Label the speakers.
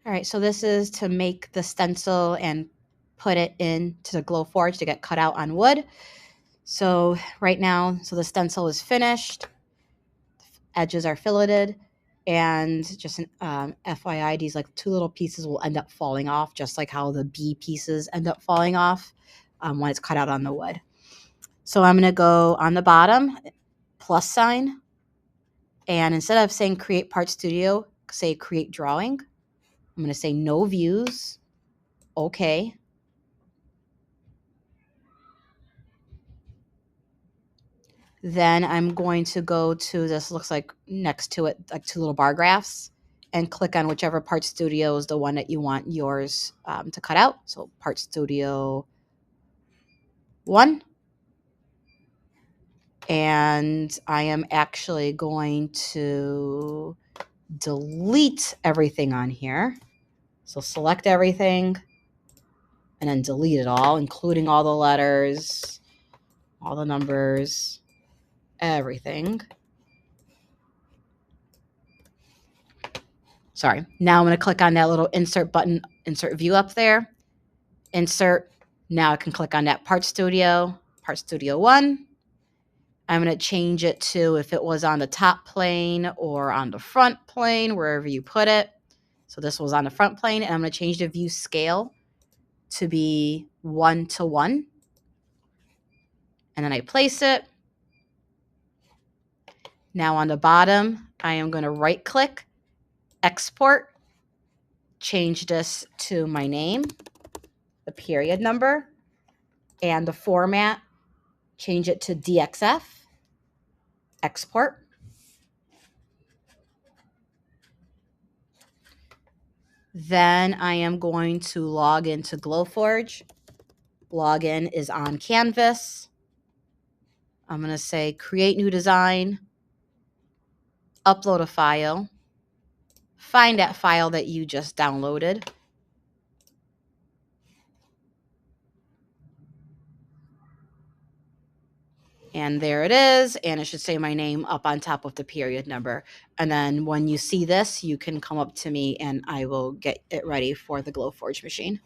Speaker 1: All right, so this is to make the stencil and put it into the Glowforge to get cut out on wood. So right now, so the stencil is finished, edges are filleted, and just an FYI, these like 2 little pieces will end up falling off, just like how the B pieces end up falling off when it's cut out on the wood. So I'm going to go on the bottom, plus sign, and instead of saying create part studio, say create drawing. I'm going to say no views, okay. Then I'm going to go to this, looks like next to it, like 2 little bar graphs, and click on whichever part studio is the one that you want yours to cut out. So part studio 1. And I am actually going to delete everything on here. So select everything and then delete it all, including all the letters, all the numbers, everything. Sorry. Now I'm going to click on that little insert button, insert view up there. Insert. Now I can click on that part studio 1. I'm going to change it to if it was on the top plane or on the front plane, wherever you put it. So this was on the front plane, and I'm going to change the view scale to be 1:1. And then I place it. Now on the bottom, I am going to right click, export, change this to my name, the period number, and the format, change it to DXF, export. Then I am going to log into Glowforge. Login is on Canvas. I'm going to say create new design, upload a file, find that file that you just downloaded. And there it is, and it should say my name up on top of the period number. And then when you see this, you can come up to me and I will get it ready for the Glowforge machine.